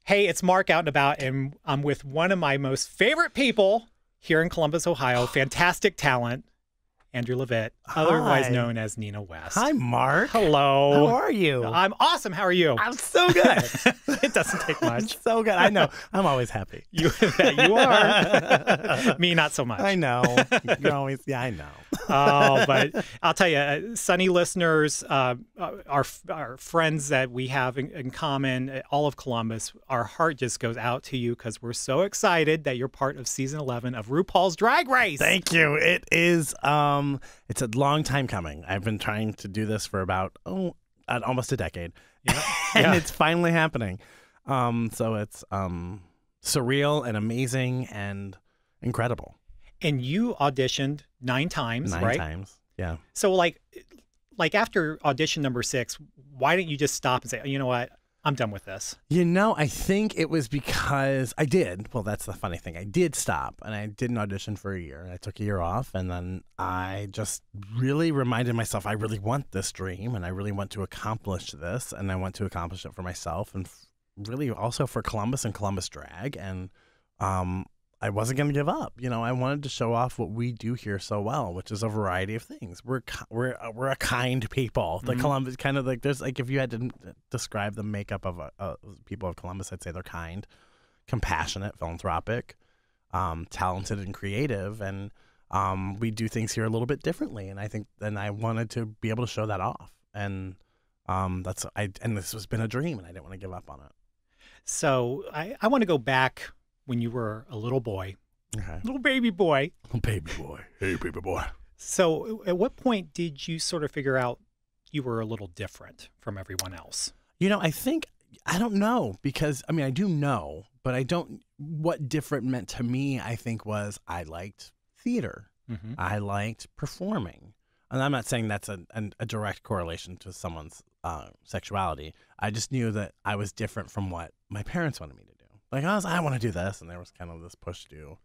Hey, it's Mark out and about, and I'm with one of my most favorite people here in Columbus, Ohio. Fantastic talent, Andrew Levitt, otherwise known as Nina West. Hi, Mark. Hello. How are you? I'm awesome. How are you? I'm so good. It doesn't take much. So good. I know. I'm always happy. You are. Me, not so much. I know. You're always, I know. Oh, but I'll tell you, Sunny listeners, our friends that we have in common, all of Columbus, our heart just goes out to you because we're so excited that you're part of season 11 of RuPaul's Drag Race. Thank you. It is, it's a long time coming. I've been trying to do this for about, almost a decade. Yeah. And it's finally happening. So it's surreal and amazing and incredible. And you auditioned 9 times, right? 9 times, yeah. So like after audition number 6, why didn't you just stop and say, oh, you know what, I'm done with this? You know, I think it was because I did. Well, that's the funny thing. I did stop, and I didn't audition for a year. I took a year off, and then I just really reminded myself I really want this dream, and I really want to accomplish this, and I want to accomplish it for myself, and really also for Columbus and Columbus drag, and I wasn't going to give up. You know, I wanted to show off what we do here so well, which is a variety of things. We're a kind people. The Columbus kind of like, there's like, if you had to describe the makeup of people of Columbus, I'd say they're kind, compassionate, philanthropic, talented, and creative. And we do things here a little bit differently. And I think, and I wanted to be able to show that off. And and this has been a dream, and I didn't want to give up on it. So I want to go back when you were a little boy, Okay. little baby boy. Baby boy. Hey, baby boy. So at what point did you sort of figure out you were a little different from everyone else? You know, I don't know, because, I mean, I do know, but I don't, what different meant to me, I think, was I liked theater. Mm-hmm. I liked performing. And I'm not saying that's a direct correlation to someone's sexuality. I just knew that I was different from what my parents wanted me to do. Like, I want to do this, and there was kind of this push to do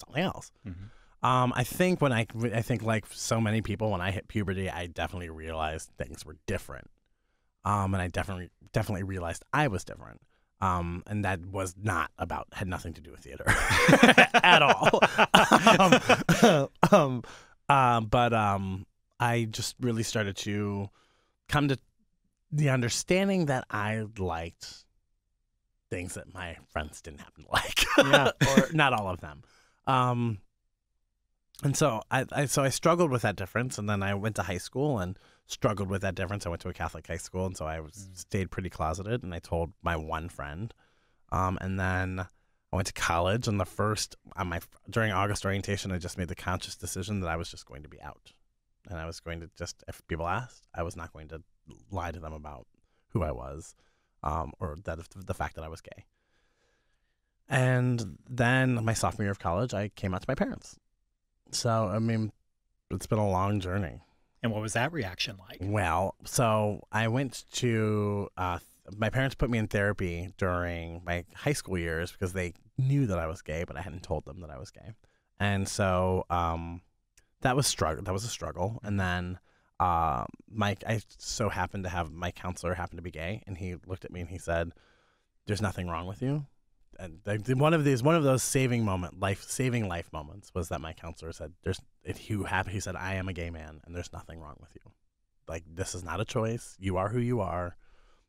something else. Mm-hmm. I think I think like so many people, when I hit puberty, I definitely realized things were different. And I definitely realized I was different. And that was had nothing to do with theater at all. But I just really started to come to the understanding that I liked things that my friends didn't happen to like, Yeah. or not all of them. And so I struggled with that difference, and then I went to high school and struggled with that difference. I went to a Catholic high school, and so I stayed pretty closeted, and I told my one friend. And then I went to college, and during August orientation, I just made the conscious decision that I was just going to be out. And I was going to if people asked, I was not going to lie to them about who I was. Or the fact that I was gay. And then my sophomore year of college, I came out to my parents. So, I mean, it's been a long journey. And what was that reaction like? Well, so I went to, my parents put me in therapy during my high school years because they knew that I was gay, but I hadn't told them that I was gay. And so that was a struggle. And then I so happened to have my counselor happen to be gay, and he looked at me and he said, "There's nothing wrong with you." And one of those saving life moments was that my counselor said, he said, "I am a gay man, and there's nothing wrong with you. Like, this is not a choice. You are who you are.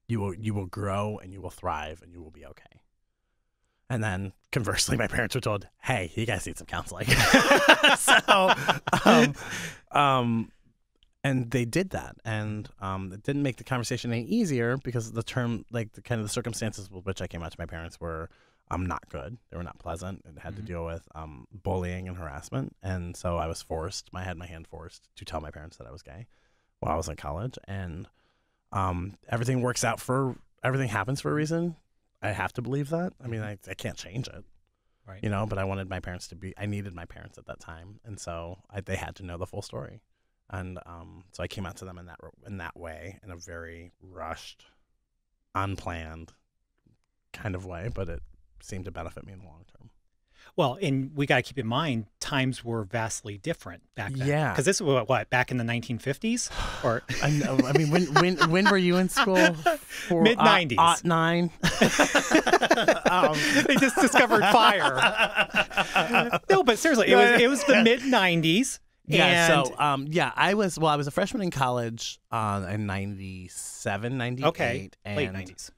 You will grow, and you will thrive, and you will be okay." And then, conversely, my parents were told, "Hey, you guys need some counseling." And they did that, and it didn't make the conversation any easier because the circumstances with which I came out to my parents were not good. They were not pleasant. It had to deal with bullying and harassment, and so I had my hand forced to tell my parents that I was gay while I was in college. And everything happens for a reason. I have to believe that. I mean, I can't change it. Right. You know, but I needed my parents at that time, and so they had to know the full story. And so I came out to them in that way, in a very rushed, unplanned kind of way, but it seemed to benefit me in the long term. Well, and we got to keep in mind, times were vastly different back then. Yeah. Because this was what, back in the 1950s? Or I know. I mean, when were you in school? Mid-90s. 09? They just discovered fire. No, but seriously, it was the mid '90s. Yeah. And So I was a freshman in college in 97, 98. okay, and late '90s.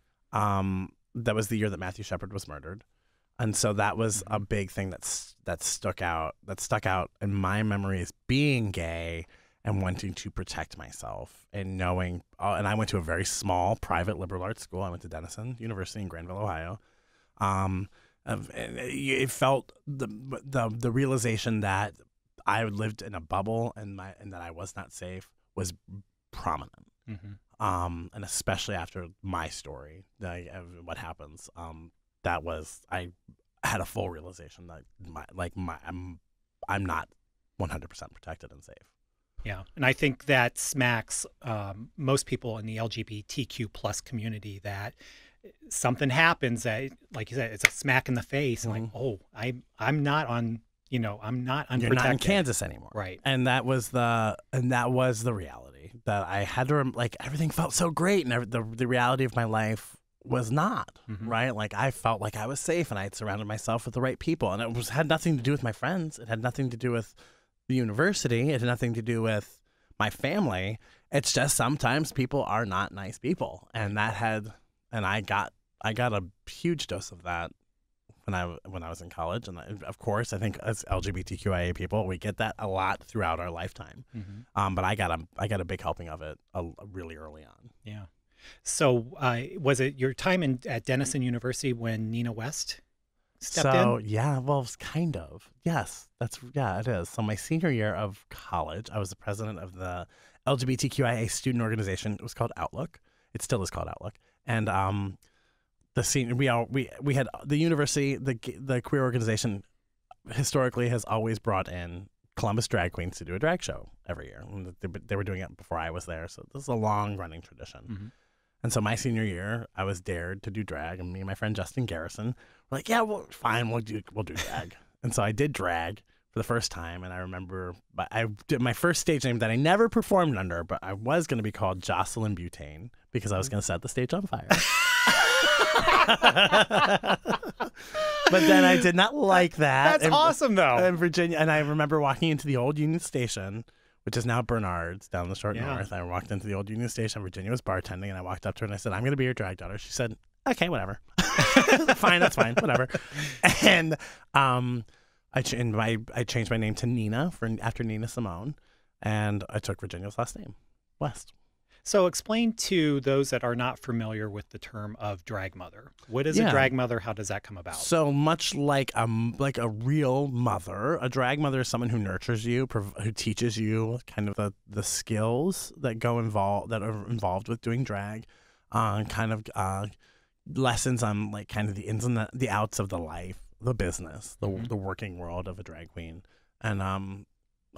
That was the year that Matthew Shepard was murdered. And so that was a big thing that stuck out in my memory as being gay and wanting to protect myself and knowing. And I went to a very small private liberal arts school. I went to Denison University in Granville, Ohio. And it felt the realization that I lived in a bubble and that I was not safe was prominent. And especially after my story, what happens. I had a full realization that I'm not 100% protected and safe. Yeah, and I think that smacks most people in the LGBTQ plus community that something happens that, like you said, it's a smack in the face. And like, oh, I'm not on. I'm not unprotected. You're not in Kansas anymore, right? And that was the reality that I had to everything felt so great, and the reality of my life was not right. Like I felt like I was safe, and I had surrounded myself with the right people, and it had nothing to do with my friends. It had nothing to do with the university. It had nothing to do with my family. It's just sometimes people are not nice people, and I got a huge dose of that when I was in college. And of course, I think as LGBTQIA people, we get that a lot throughout our lifetime. But I got a big helping of it really early on. Yeah. So was it your time at Denison University when Nina West stepped in? Yeah, well, kind of. Yes, it is. So my senior year of college, I was the president of the LGBTQIA student organization. It was called Outlook. It still is called Outlook. And the senior, we had the university, the queer organization historically has always brought in Columbus drag queens to do a drag show every year. And they were doing it before I was there, so this is a long running tradition. And so my senior year, I was dared to do drag, and me and my friend Justin Garrison were like, "Yeah, well, fine, we'll do drag." And so I did drag for the first time, and I remember I did my first stage name that I never performed under, but I was going to be called Jocelyn Butane because I was going to set the stage on fire. But then I did not like that. That's awesome, though. In Virginia, and I remember walking into the old Union Station, which is now Bernard's down the short north. I walked into the old Union Station. Virginia was bartending, and I walked up to her and I said, "I'm going to be your drag daughter." She said, "Okay, whatever." Fine, that's fine, whatever. And I changed my name to Nina after Nina Simone, and I took Virginia's last name, West. So explain to those that are not familiar with the term of drag mother. What is a drag mother? How does that come about? So much like a real mother, a drag mother is someone who nurtures you, who teaches you kind of the skills that are involved with doing drag, lessons on like kind of the ins and the outs of the life, the business, the working world of a drag queen. And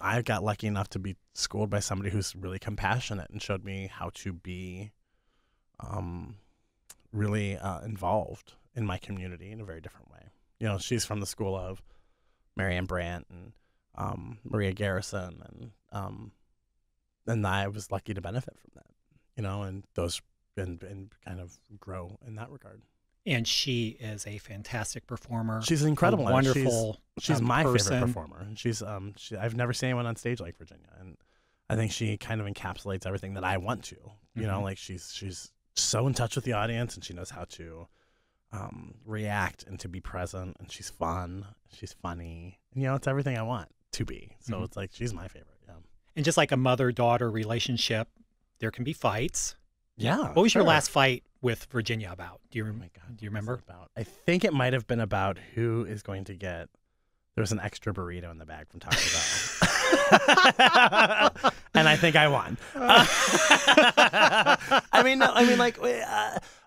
I got lucky enough to be schooled by somebody who's really compassionate and showed me how to be really involved in my community in a very different way. You know, she's from the school of Marianne Brandt and Maria Garrison, and I was lucky to benefit from that, you know, and those and kind of grow in that regard. And she is a fantastic performer. She's incredible, wonderful. She's my person. favorite performer, and she's I've never seen anyone on stage like Virginia, and I think she kind of encapsulates everything that I want to. You know, like she's so in touch with the audience, and she knows how to react and to be present, and she's fun, she's funny, and, you know, it's everything I want to be. So it's like she's my favorite. Yeah. And just like a mother-daughter relationship, there can be fights. Yeah. What was your last fight with Virginia about? Do you remember? I think it might have been about who is going to get. There was an extra burrito in the bag from Taco Bell, and I think I won.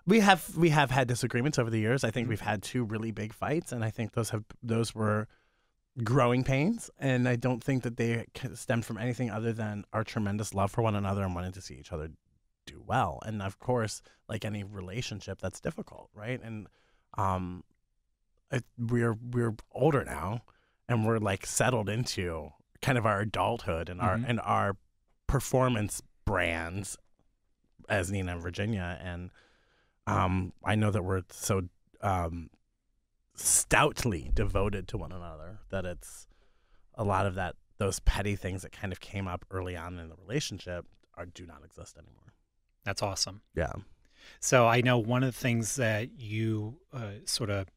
We have had disagreements over the years. I think we've had two really big fights, and I think those were growing pains. And I don't think that they stemmed from anything other than our tremendous love for one another and wanting to see each other do well. And of course, like any relationship, that's difficult, right? And we're older now, and we're like settled into kind of our adulthood and our performance brands as Nina and Virginia. And I know that we're so stoutly devoted to one another that it's a lot of those petty things that kind of came up early on in the relationship do not exist anymore. That's awesome. Yeah. So I know one of the things that you sort of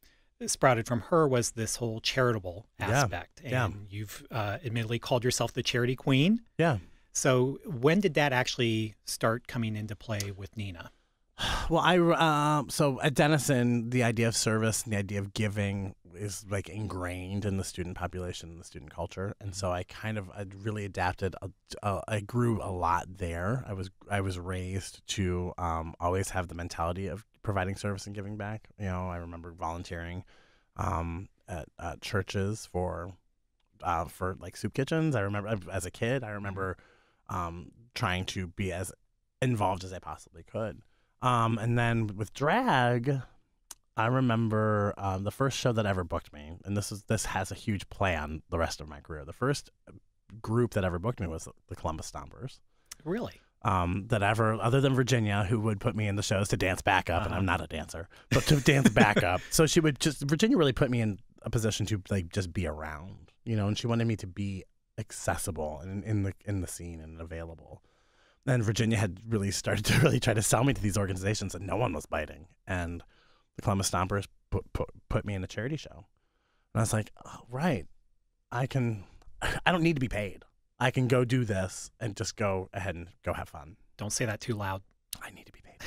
sprouted from her was this whole charitable aspect. And you've admittedly called yourself the charity queen. Yeah. So when did that actually start coming into play with Nina? Well, so at Denison, the idea of service and the idea of giving is like ingrained in the student population and the student culture, and so I really adapted. I grew a lot there. I was raised to always have the mentality of providing service and giving back. You know, I remember volunteering at churches for like soup kitchens. I remember as a kid. I remember trying to be as involved as I possibly could. And then with drag, I remember the first show that ever booked me, and this has a huge play on the rest of my career. The first group that ever booked me was the Columbus Stompers. Really? Other than Virginia, who would put me in the shows to dance backup, and I'm not a dancer, but to dance backup. So Virginia really put me in a position to like just be around, you know, and she wanted me to be accessible and in the scene and available. And Virginia had really started to really try to sell me to these organizations that no one was biting. And the Columbus Stompers put me in a charity show. And I was like, oh, right, I don't need to be paid. I can go do this and just go ahead and go have fun. Don't say that too loud. I need to be paid.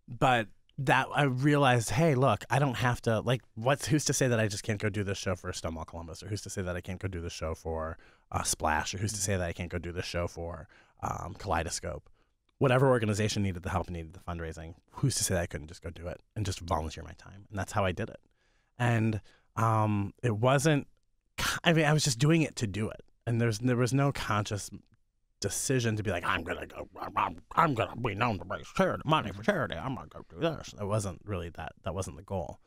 But that I realized, hey, look, I don't have to, like, who's to say that I just can't go do this show for Stonewall Columbus, or who's to say that I can't go do this show for Splash, or who's to say that I can't go do this show for Kaleidoscope. Whatever organization needed the help and needed the fundraising, who's to say that I couldn't just go do it and just volunteer my time? And that's how I did it. And it wasn't, I mean, I was just doing it to do it. And there was no conscious decision to be like, I'm gonna be known to raise money for charity. I'm gonna go do this. It wasn't really that wasn't the goal.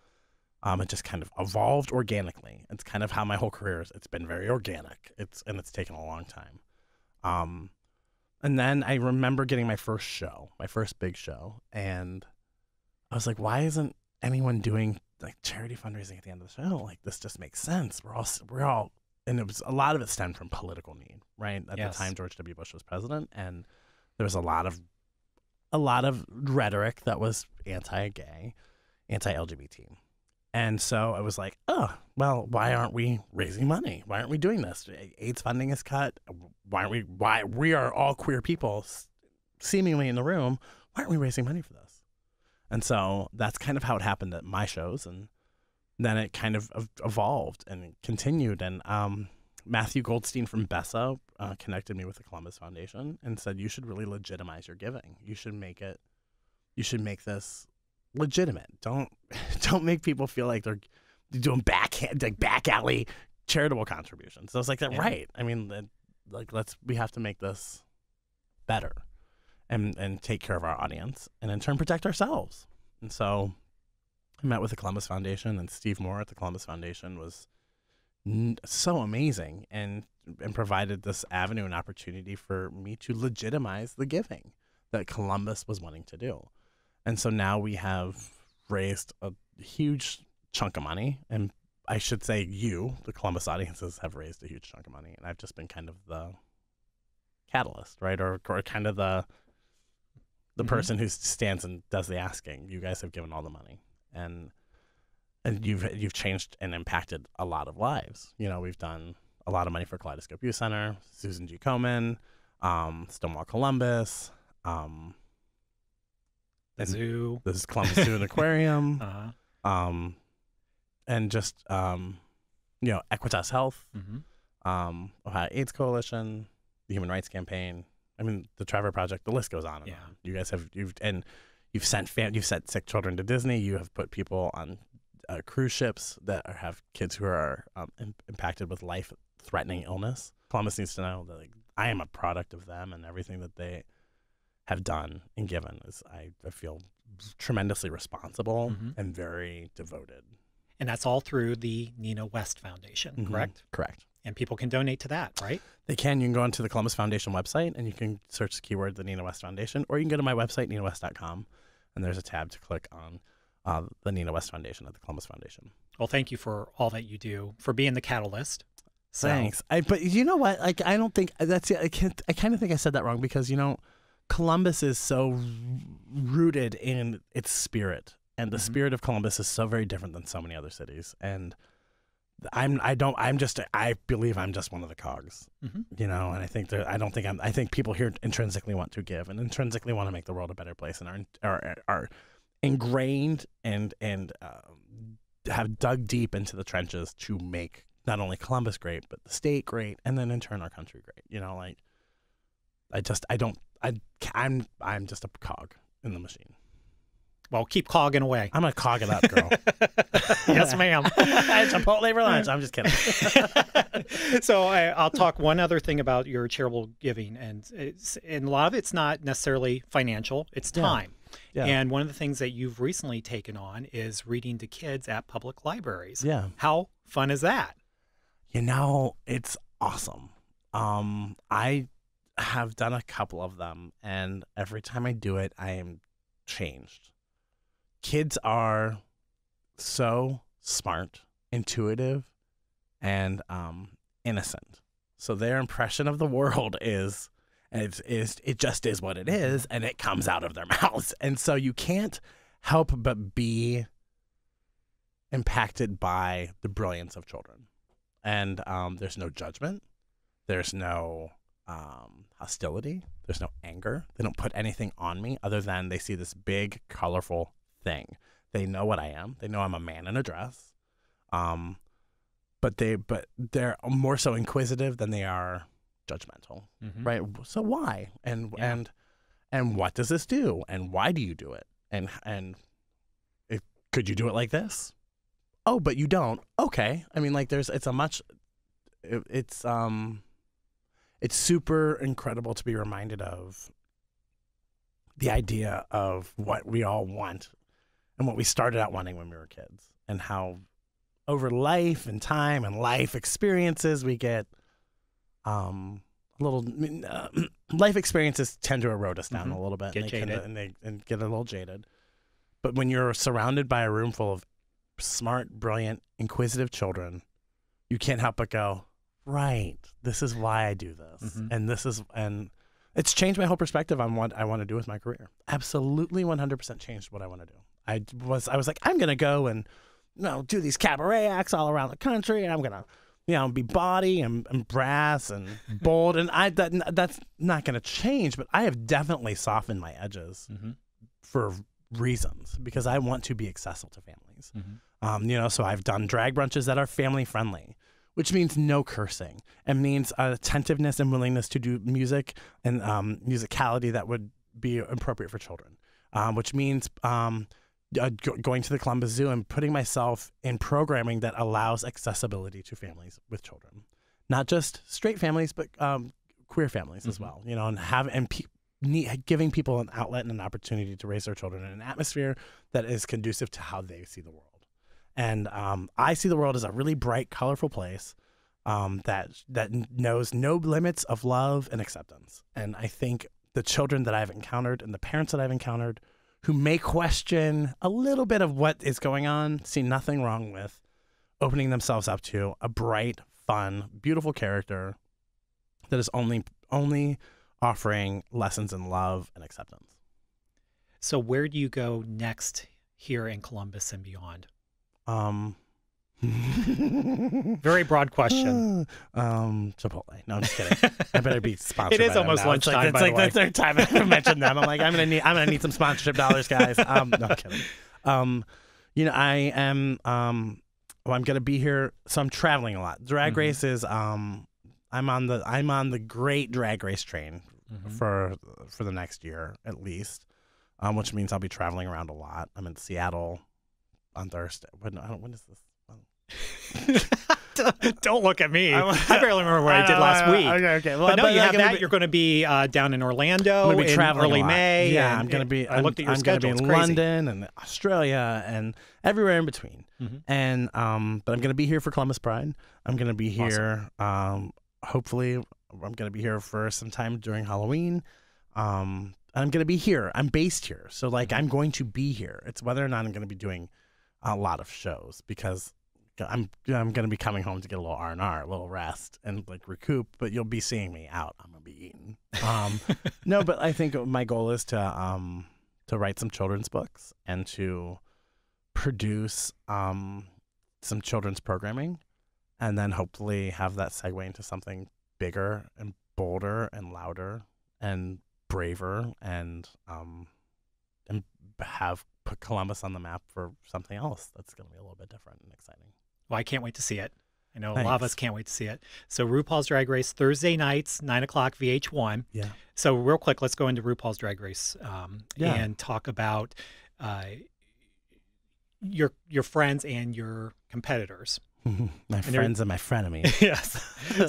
It just kind of evolved organically. It's kind of how my whole career is. It's been very organic. It's taken a long time. And then I remember getting my first big show, and I was like, why isn't anyone doing like charity fundraising at the end of the show? Like, this just makes sense. We're all and a lot of it stemmed from political need, right? At the time, George W. Bush was president, and there was a lot of rhetoric that was anti-gay, anti-LGBT. And so I was like, oh, well, why aren't we raising money? Why aren't we doing this? AIDS funding is cut. Why we are all queer people seemingly in the room. Why aren't we raising money for this? And so that's kind of how it happened at my shows. And then it kind of evolved and it continued. And Matthew Goldstein from BESA connected me with the Columbus Foundation and said, you should really legitimize your giving. You should make this legitimate. Don't make people feel like they're doing back alley charitable contributions. So I was like, right. I mean, like we have to make this better and take care of our audience and in turn protect ourselves. And so I met with the Columbus Foundation, and Steve Moore at the Columbus Foundation was so amazing and provided this avenue and opportunity for me to legitimize the giving that Columbus was wanting to do. And so now we have raised a huge chunk of money, and I should say the Columbus audiences, have raised a huge chunk of money, and I've just been kind of the catalyst, right? Or kind of the person who stands and does the asking. You guys have given all the money, and you've changed and impacted a lot of lives. You know, we've done a lot of money for Kaleidoscope Youth Center, Susan G. Komen, Stonewall Columbus, the zoo. This is Columbus Zoo and Aquarium, and just Equitas Health, Ohio AIDS Coalition, the Human Rights Campaign. I mean, the Trevor Project. The list goes on and on. You guys you've sent sick children to Disney. You have put people on cruise ships that have kids who are impacted with life-threatening illness. Columbus needs to know that I am a product of them, and everything that they have done and given is I feel tremendously responsible and very devoted. And that's all through the Nina West Foundation, correct? Correct. And people can donate to that, right? They can. You can go onto the Columbus Foundation website and you can search the keyword the Nina West Foundation, or you can go to my website, ninawest.com, and there's a tab to click on the Nina West Foundation at the Columbus Foundation. Well, thank you for all that you do, for being the catalyst. So. Thanks. But you know what? Like, I don't think that's it. I kind of think I said that wrong because, Columbus is so rooted in its spirit, and the spirit of Columbus is so very different than so many other cities. And I believe I'm just one of the cogs, and I think I think people here intrinsically want to give and intrinsically want to make the world a better place, and are ingrained and have dug deep into the trenches to make not only Columbus great, but the state great, and then in turn our country great. I'm just a cog in the machine. Well, keep cogging away. I'm gonna cog it up, girl. Yes, ma'am. Chipotle for lunch. I'm just kidding. So I'll talk one other thing about your charitable giving, and a lot of it's not necessarily financial; it's time. Yeah. And one of the things that you've recently taken on is reading to kids at public libraries. Yeah. How fun is that? It's awesome. I have done a couple of them, and every time I do it, I am changed. Kids are so smart, intuitive, and innocent. So their impression of the world is it just is what it is, and it comes out of their mouths. And so you can't help but be impacted by the brilliance of children. And there's no judgment. There's no hostility. There's no anger. They don't put anything on me other than they see this big, colorful thing. They know what I am. They know I'm a man in a dress. But they're more so inquisitive than they are judgmental, right? So why? And what does this do? And why do you do it? And could you do it like this? Oh, but you don't. Okay. I mean, like it's super incredible to be reminded of the idea of what we all want and what we started out wanting when we were kids, and how over life and time and life experiences we get life experiences tend to erode us down a little bit, get jaded. And get a little jaded. But when you're surrounded by a room full of smart, brilliant, inquisitive children, you can't help but go, right, this is why I do this. And it's changed my whole perspective on what I want to do with my career. Absolutely 100% changed what I want to do. I was like, I'm going to go and do these cabaret acts all around the country, and I'm going to be bawdy and brass and bold. And that's not going to change, but I have definitely softened my edges for reasons, because I want to be accessible to families. So I've done drag brunches that are family friendly, which means no cursing, and means attentiveness and willingness to do music and musicality that would be appropriate for children, which means going to the Columbus Zoo and putting myself in programming that allows accessibility to families with children, not just straight families, but queer families as well, and giving people an outlet and an opportunity to raise their children in an atmosphere that is conducive to how they see the world. And I see the world as a really bright, colorful place that knows no limits of love and acceptance. And I think the children that I've encountered and the parents that I've encountered who may question a little bit of what is going on see nothing wrong with opening themselves up to a bright, fun, beautiful character that is only offering lessons in love and acceptance. So where do you go next here in Columbus and beyond? Very broad question. Chipotle. No, I'm just kidding. I better be sponsored. It is almost lunchtime. It's like the third time I've mentioned them. I'm like, I'm gonna need some sponsorship dollars, guys. No, I'm kidding. I am. Well, I'm gonna be here, so I'm traveling a lot. Drag race is. I'm on the great drag race train for the next year at least, which means I'll be traveling around a lot. I'm in Seattle on Thursday. When is this? Don't look at me. I barely remember what I did last week. Okay. Well, but no, you have that. You're going to be down in Orlando in early May. Yeah, I'm going to be. I looked at your schedule. I'm going to be in London and Australia and everywhere in between. And but I'm going to be here for Columbus Pride. I'm going to be here. Hopefully, I'm going to be here for some time during Halloween. I'm going to be here. I'm based here. So like I'm going to be here. It's whether or not I'm going to be doing a lot of shows because I'm going to be coming home to get a little R&R, a little rest and like recoup, but you'll be seeing me out. I'm going to be eating. No, but I think my goal is to write some children's books and to produce some children's programming and then hopefully have that segue into something bigger and bolder and louder and braver and have put Columbus on the map for something else that's going to be a little bit different and exciting. Well, I can't wait to see it. I know Thanks. a lot of us can't wait to see it. So RuPaul's Drag Race, Thursday nights, 9 o'clock, VH1. Yeah. So real quick, let's go into RuPaul's Drag Race Yeah. and talk about your friends and your competitors. My friends and my frenemies. Yes.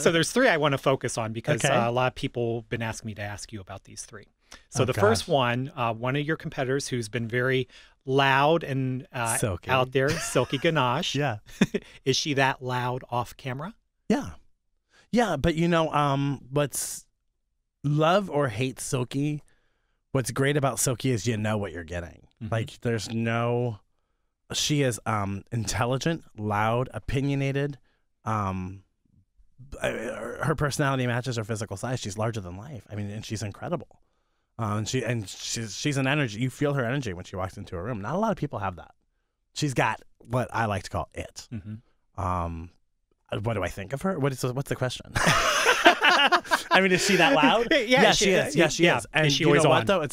So there's 3 I want to focus on because Okay. a lot of people have been asking me to ask you about these 3. So the gosh. first one of your competitors who's been very loud and Silky. out there, Silky Ganache. Yeah. Is she that loud off camera? Yeah. Yeah, but what's love or hate Silky, what's great about Silky is you know what you're getting. Mhm. Like there's no she is intelligent, loud, opinionated. Her personality matches her physical size. She's larger than life. I mean, and she's incredible. She's an energy. You feel her energy when she walks into a room. Not a lot of people have that. She's got what I like to call it. Mm-hmm. What do I think of her? What's the question? I mean, is she that loud? Yeah, she is. Yeah, she is. And is she you always know on? what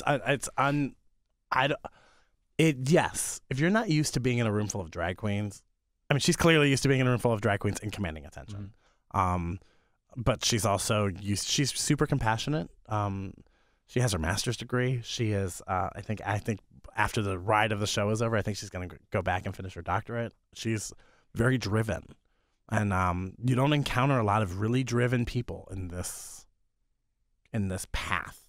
though? Yes. If you're not used to being in a room full of drag queens, I mean, she's clearly used to being in a room full of drag queens and commanding attention. But she's also she's super compassionate. She has her master's degree. She is. I think after the ride of the show is over, I think she's going to go back and finish her doctorate. She's very driven, and you don't encounter a lot of really driven people in this path.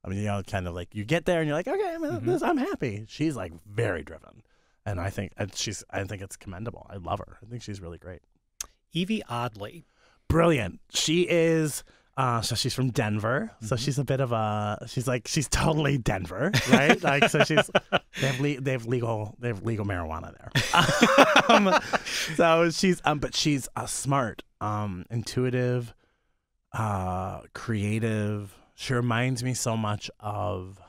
I mean, kind of like you get there and you're like, okay, I'm happy. She's like very driven, and I think it's commendable. I love her. I think she's really great. Evie Oddly. Brilliant. She is. So she's from Denver. So she's a bit of she's totally Denver, right? Like, so they have legal marijuana there. So she's but she's smart, intuitive, creative. She reminds me so much of.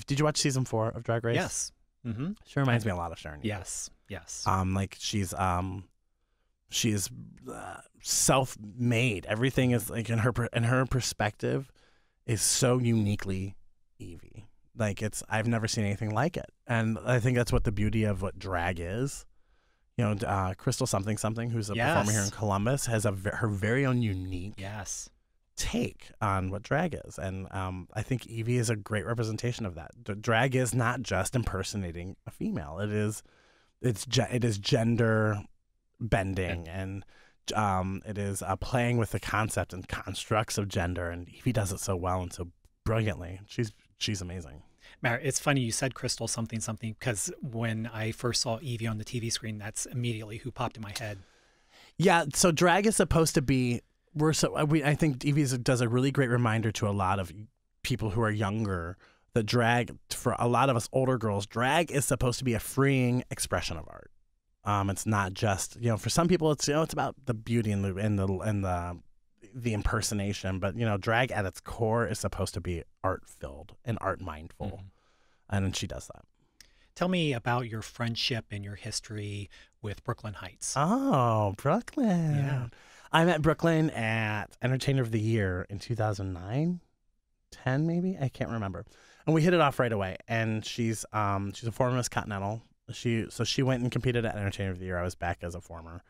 Did you watch season 4 of Drag Race? Yes. Mm-hmm. She reminds me a lot of Sharon. Yes. Like she's self-made. Everything is like in her perspective is so uniquely Evie. Like I've never seen anything like it, and I think that's what the beauty of what drag is. Crystal something, who's a performer here in Columbus, has her very own unique take on what drag is, and I think Evie is a great representation of that. Drag is not just impersonating a female; it is gender bending, and it is playing with the concept and constructs of gender, and Evie does it so well and so brilliantly. She's amazing. Mara, it's funny you said Crystal something because when I first saw Evie on the TV screen, that's immediately who popped in my head. Yeah, so drag is supposed to be. I think Evie does a really great reminder to a lot of people who are younger that drag, for a lot of us older girls, drag is supposed to be a freeing expression of art. It's not just for some people it's about the beauty and the impersonation, but drag at its core is supposed to be art filled and art mindful, and she does that. Tell me about your friendship and your history with Brooklyn Heights. Oh, Brooklyn! Yeah, I met Brooklyn at Entertainer of the Year in 2009, 10 maybe, I can't remember, and we hit it off right away. And she's a former Miss Continental. She went and competed at Entertainer of the Year. I was back as a former,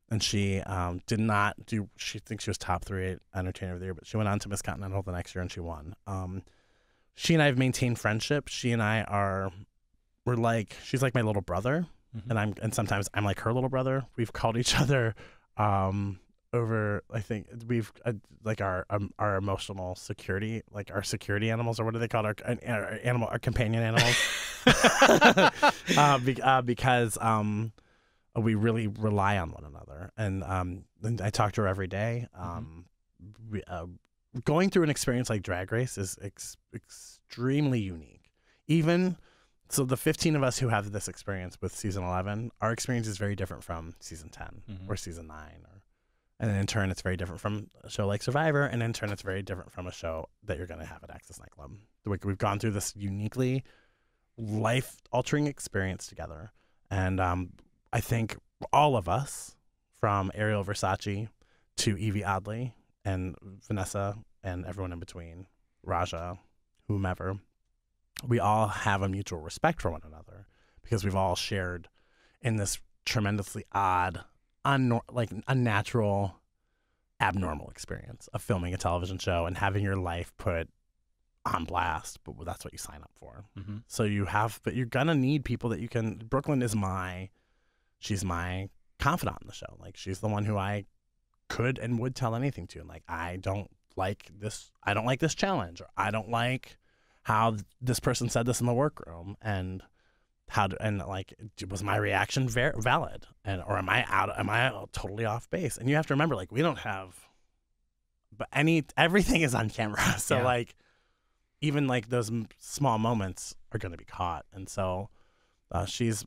and she did not do. She thinks she was top 3 at Entertainer of the Year, but she went on to Miss Continental the next year and she won. She and I have maintained friendship. She and I she's like my little brother, and sometimes I'm like her little brother. We've called each other over. I think we've like our emotional security, like our security animals, or what do they call our companion animals? Because we really rely on one another, and I talk to her every day. Going through an experience like Drag Race is extremely unique. Even so, the 15 of us who have this experience with season 11, our experience is very different from season 10 or season 9. And then in turn, it's very different from a show like Survivor. And in turn, it's very different from a show that you're going to have at Access Nightclub. We've gone through this uniquely life-altering experience together. And I think all of us, from Ariel Versace to Evie Oddly and Vanessa and everyone in between, Raja, whomever, we all have a mutual respect for one another because we've all shared in this tremendously odd, unnatural, abnormal experience of filming a television show and having your life put on blast. But that's what you sign up for. So but you're gonna need people that you can. Brooklyn is she's my confidant in the show. Like, she's the one who I could and would tell anything to. And like, I don't like this challenge, or I don't like how this person said this in the workroom, and was my reaction valid, or am I totally off base? And you have to remember, like, we don't have, but everything is on camera, so like, even like those small moments are going to be caught, and so she's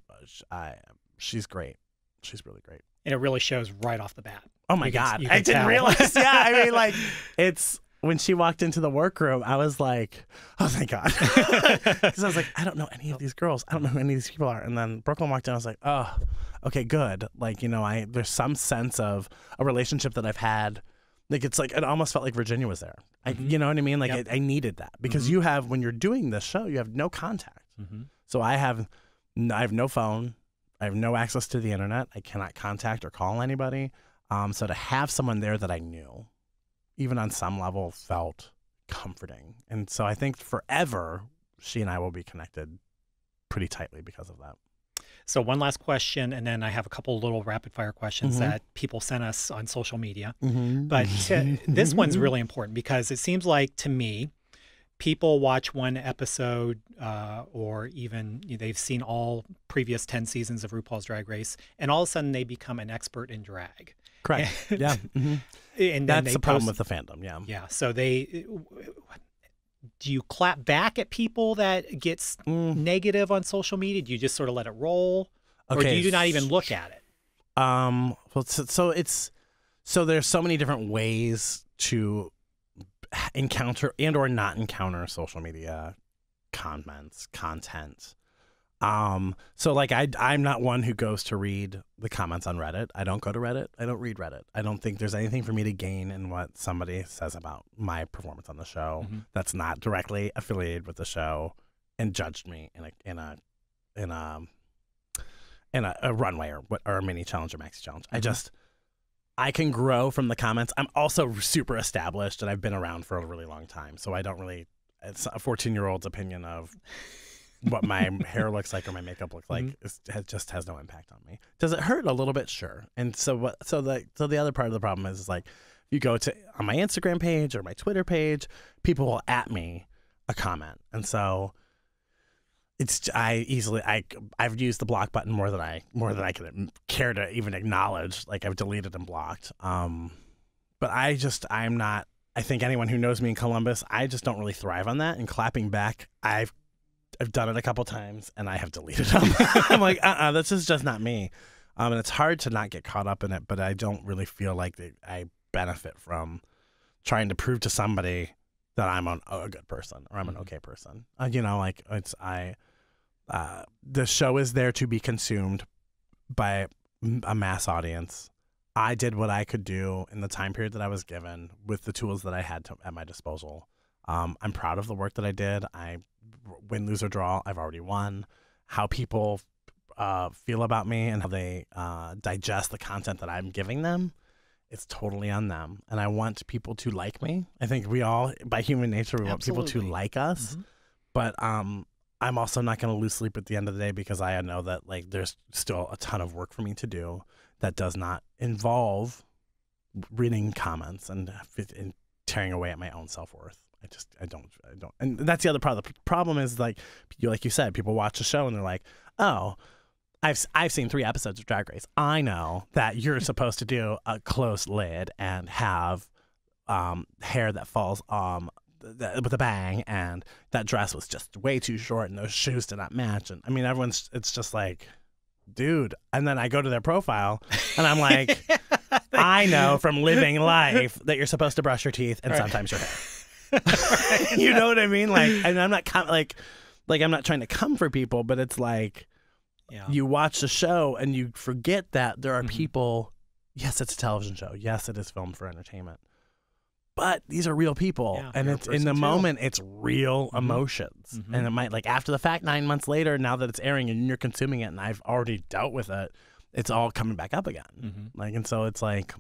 great. She's really great, and it really shows right off the bat. Oh my God, I didn't realize. Yeah, I mean, like, it's. When she walked into the workroom, I was like, oh, thank God. Because I was like, I don't know any of these girls. I don't know who any of these people are. And then Brooklyn walked in. I was like, oh, okay, good. Like, there's some sense of a relationship that I've had. Like, it's like, it almost felt like Virginia was there. You know what I mean? Like, I needed that. Because when you're doing this show, you have no contact. So I have no phone. I have no access to the internet. I cannot contact or call anybody. So to have someone there that I knew, even on some level, felt comforting. And so I think forever, she and I will be connected pretty tightly because of that. So one last question, and then I have a couple little rapid fire questions that people sent us on social media. But this one's really important because it seems like, to me, people watch one episode or even they've seen all previous 10 seasons of RuPaul's Drag Race, and all of a sudden they become an expert in drag. Correct. Yeah. And that's the problem with the fandom. Yeah. Yeah. So do you clap back at people that gets negative on social media? Do you just sort of let it roll, or do you not even look at it? Well, so there's so many different ways to encounter and or not encounter social media content. So like I'm not one who goes to read the comments on Reddit. I don't go to Reddit. I don't read Reddit. I don't think there's anything for me to gain in what somebody says about my performance on the show that's not directly affiliated with the show and judged me in a runway or a mini challenge or maxi challenge. I can grow from the comments. I'm also super established and I've been around for a really long time. So I don't really, it's a 14-year-old's opinion of what my hair looks like or my makeup looks like just has no impact on me. Does it hurt a little bit? Sure. And so the other part of the problem is like, you go to on my Instagram page or my Twitter page, people will at me a comment. And so I've used the block button more than I could care to even acknowledge. Like, I've deleted and blocked. But I think anyone who knows me in Columbus, I just don't really thrive on that. And clapping back, I've done it a couple times and I have deleted them. I'm like, this is just not me. And it's hard to not get caught up in it, but I don't really feel like I benefit from trying to prove to somebody that I'm a good person or I'm an okay person. The show is there to be consumed by a mass audience. I did what I could do in the time period that I was given with the tools that I had at my disposal. I'm proud of the work that I did. I win, lose, or draw. I've already won. How people feel about me and how they digest the content that I'm giving them, it's totally on them. And I want people to like me. I think we all, by human nature, we want people to like us. But I'm also not going to lose sleep at the end of the day because I know that like there's still a ton of work for me to do that does not involve reading comments and tearing away at my own self-worth. I don't. And that's the other part. The problem is like you said, people watch the show and they're like, oh, I've seen 3 episodes of Drag Race. I know that you're supposed to do a closed lid and have hair that falls with a bang, and that dress was just way too short, and those shoes did not match. And I mean, it's just like, dude. And then I go to their profile, and I'm like, I know from living life that you're supposed to brush your teeth and sometimes your hair. You know what I mean? Like, and I'm not like I'm not trying to come for people, but it's like, you watch the show and you forget that there are people. Yes, it's a television show. Yes, it is filmed for entertainment. But these are real people, and it's in the moment, it's real emotions. And it might, like, after the fact, 9 months later, now that it's airing and you're consuming it, and I've already dealt with it, it's all coming back up again. Like, and so it's like,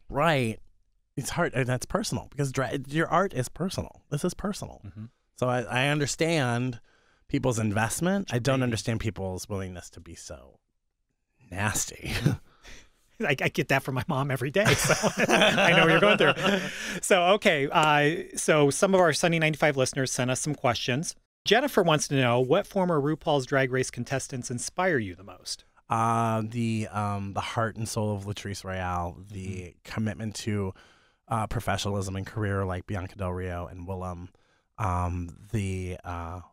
right, it's hard, and that's personal because your art is personal. This is personal. So I understand people's investment. I don't understand people's willingness to be so nasty. I get that from my mom every day, so I know what you're going through. So, okay, so some of our Sunny 95 listeners sent us some questions. Jennifer wants to know, what former RuPaul's Drag Race contestants inspire you the most? The heart and soul of Latrice Royale, the commitment to professionalism and career like Bianca Del Rio and Willem, the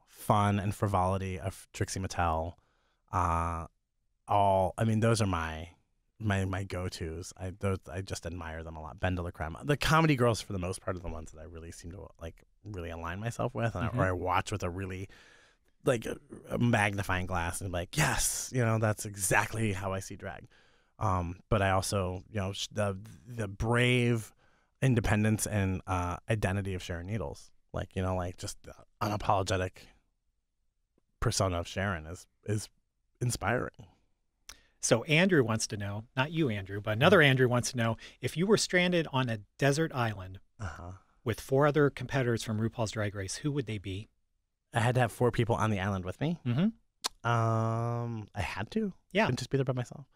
fun and frivolity of Trixie Mattel. I mean, those are my go-tos. I just admire them a lot. Ben de la Creme. The comedy girls, for the most part, are the ones that I really seem to really align myself with, and or I watch with a really a magnifying glass and like, yes, that's exactly how I see drag. But I also, the brave independence and identity of Sharon Needles, just the unapologetic persona of Sharon is inspiring. So Andrew wants to know, not you, Andrew, but another Andrew wants to know, if you were stranded on a desert island with 4 other competitors from RuPaul's Drag Race, who would they be? I had to have 4 people on the island with me. I had to. Yeah. Couldn't just be there by myself.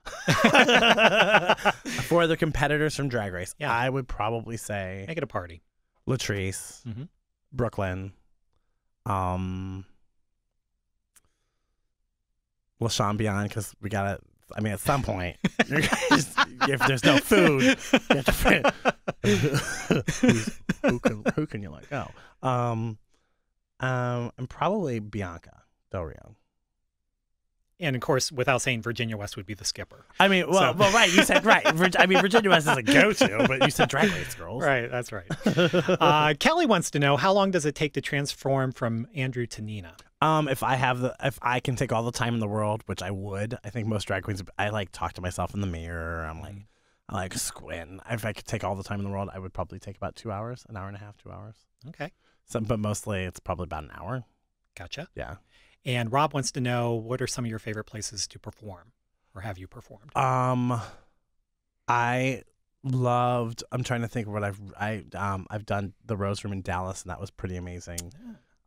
4 other competitors from Drag Race. Yeah. I would probably say... Make it a party. Latrice, Brooklyn, LaShawn Beyond, because we got to... I mean, at some point, if there's no food, you have to who can you let go? And probably Bianca Del Rio. And of course, without saying Virginia West would be the skipper. I mean, well, right. You said right. I mean, Virginia West is a go-to, but you said Drag Race girls. Right, that's right. Kelly wants to know, how long does it take to transform from Andrew to Nina? If I can take all the time in the world, which I would, I think most drag queens, I talk to myself in the mirror. I squint. If I could take all the time in the world, I would probably take about 2 hours, an hour and a half, 2 hours. Okay. But mostly it's probably about an hour. Gotcha. Yeah. And Rob wants to know, what are some of your favorite places to perform, or have you performed? I'm trying to think of what I've done the Rose Room in Dallas, and that was pretty amazing.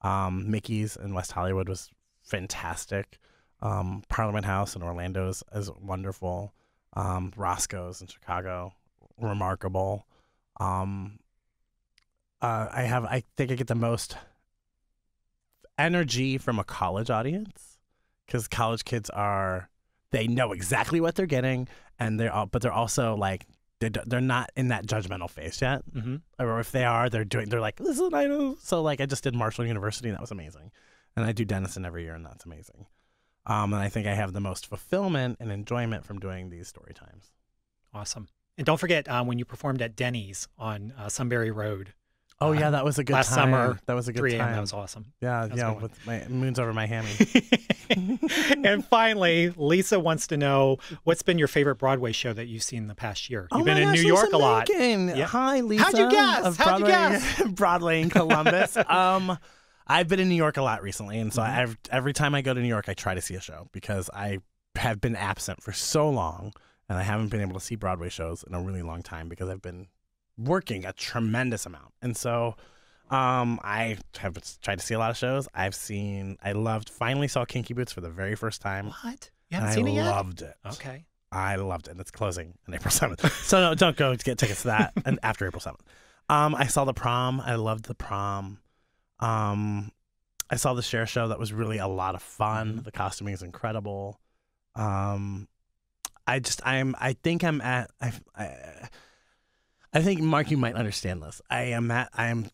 Yeah. Mickey's in West Hollywood was fantastic. Parliament House in Orlando is wonderful. Roscoe's in Chicago, remarkable. I think I get the most energy from a college audience, because college kids they know exactly what they're getting, and but they're also like, they're not in that judgmental phase yet. Or if they are, they're like, this is what I know. So I just did Marshall University, and that was amazing. And I do Denison every year, and that's amazing. And I think I have the most fulfillment and enjoyment from doing these story times. Awesome. And don't forget when you performed at Denny's on Sunbury Road. Oh, yeah, that was a good last time. Summer, that was a good 3 time. That was awesome. Yeah, with my moons over my hammy. And finally, Lisa wants to know, what's been your favorite Broadway show that you've seen the past year? You've been in New York a lot. Yeah. Hi, Lisa. How'd you guess? How'd you guess? Broadway in Columbus. I've been in New York a lot recently, and so every time I go to New York, I try to see a show, because I have been absent for so long, and I haven't been able to see Broadway shows in a really long time because I've been working a tremendous amount. And so I have tried to see a lot of shows. Finally saw Kinky Boots for the very first time. What? You haven't seen it yet? I loved it. Okay. I loved it. And it's closing on April 7th. So no, don't go to get tickets to that and after April 7th. I saw The Prom. I loved The Prom. I saw the Cher show. That was really a lot of fun. The costuming is incredible. I I think, Mark, you might understand this. I'm in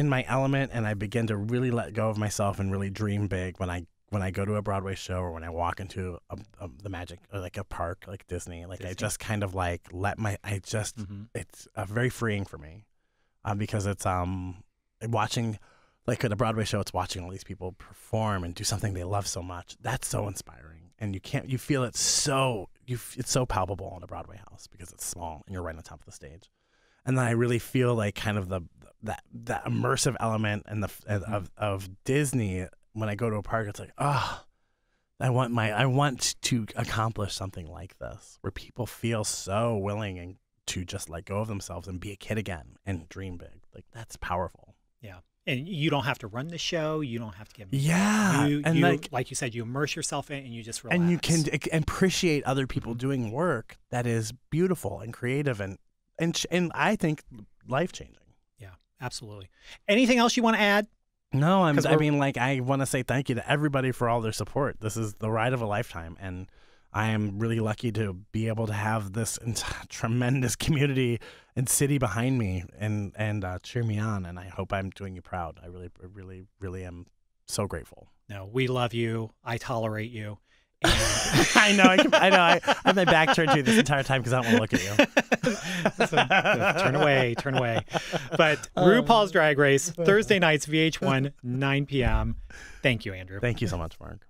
my element, and I begin to really let go of myself and really dream big when I go to a Broadway show or when I walk into the magic, or like a park like Disney. Like I just kind of like it's very freeing for me, because it's watching, like at a Broadway show, it's watching all these people perform and do something they love so much. That's so inspiring, and you feel it so. It's so palpable in a Broadway house because it's small and you're right on top of the stage. And then I really feel like kind of that immersive element and of Disney. When I go to a park, it's like, oh, I want to accomplish something like this, where people feel so willing and to just let go of themselves and be a kid again and dream big. Like, that's powerful. Yeah. And you don't have to run the show. You don't have to get and like you said, you immerse yourself in and you just relax. And you can appreciate other people doing work that is beautiful and creative and I think life-changing. Yeah, absolutely. Anything else you want to add? No, I want to say thank you to everybody for all their support. This is the ride of a lifetime, and I am really lucky to be able to have this tremendous community and city behind me and cheer me on. And I hope I'm doing you proud. I really, really, really am so grateful. No, we love you. I tolerate you. I know. I have my back turned to you this entire time because I don't want to look at you. Turn away. But RuPaul's Drag Race, Thursday nights, VH1, 9 p.m. Thank you, Andrew. Thank you so much, Mark.